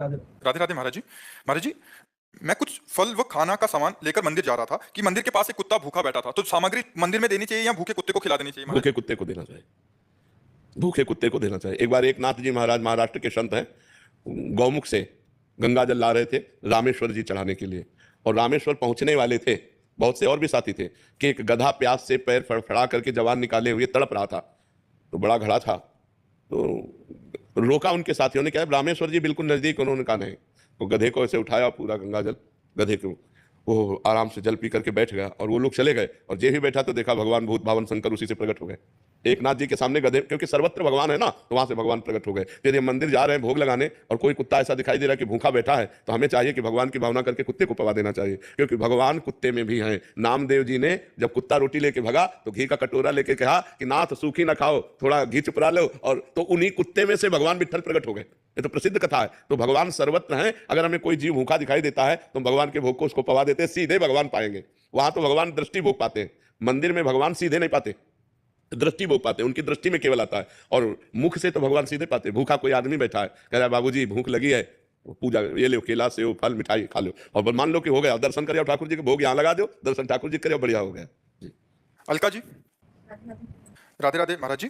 राधे राधे महाराज जी। महाराज जी, मैं कुछ फल व खाना का सामान लेकर मंदिर जा रहा था कि मंदिर के पास एक कुत्ता भूखा बैठा था। तो सामग्री मंदिर में देनी चाहिए या भूखे कुत्ते को खिला देनी चाहिए महाराज? भूखे कुत्ते को देना चाहिए, भूखे कुत्ते को देना चाहिए। एक बार एक नाथ जी महाराज महाराष्ट्र के संत हैं, गौमुख से गंगा जल ला रहे थे रामेश्वर जी चढ़ाने के लिए, और रामेश्वर पहुंचने वाले थे, बहुत से और भी साथी थे, कि एक गधा प्यास से पैर फड़फड़ा करके जवान निकाले हुए तड़प रहा था। तो बड़ा घड़ा था, तो रोका उनके साथियों ने, क्या रामेश्वर जी बिल्कुल नजदीक, उन्होंने कहा नहीं। तो गधे को ऐसे उठाया, पूरा गंगा जल गधे को, वो आराम से जल पी करके बैठ गया, और वो लोग चले गए। और जे भी बैठा तो देखा भगवान भूत भावन शंकर उसी से प्रकट हो गए, एक नाथ जी के सामने गधे, क्योंकि सर्वत्र भगवान है ना, तो वहां से भगवान प्रकट हो गए। यदि हम मंदिर जा रहे हैं भोग लगाने और कोई कुत्ता ऐसा दिखाई दे रहा है कि भूखा बैठा है, तो हमें चाहिए कि भगवान की भावना करके कुत्ते को पवा देना चाहिए, क्योंकि भगवान कुत्ते में भी हैं। नामदेव जी ने जब कुत्ता रोटी लेके भगा तो घी का कटोरा लेके कहा कि नाथ सूखी ना खाओ, थोड़ा घी चुपरा लो, और तो उन्हीं कुत्ते में से भगवान विट्ठल प्रकट हो गए। ये तो प्रसिद्ध कथा है। तो भगवान सर्वत्र हैं। अगर हमें कोई जीव भूखा दिखाई देता है तो भगवान के भोग को उसको पवा देते हैं, सीधे भगवान पाएंगे। वहां तो भगवान दृष्टि भोग पाते हैं, मंदिर में भगवान सीधे नहीं पाते, दृष्टि भोग पाते हैं, उनकी दृष्टि में केवल आता है। और मुख से तो भगवान सीधे पाते हैं। भूखा कोई आदमी बैठा है, कह रहा है बाबूजी भूख लगी है, पूजा ये लो, केला सेव फल मिठाई खा लो, और मान लो कि हो गया, दर्शन करिए ठाकुर जी के भोग यहाँ लगा दो, दर्शन ठाकुर जी करिए, बढ़िया हो गया जी। अलका जी, राधे राधे महाराज जी।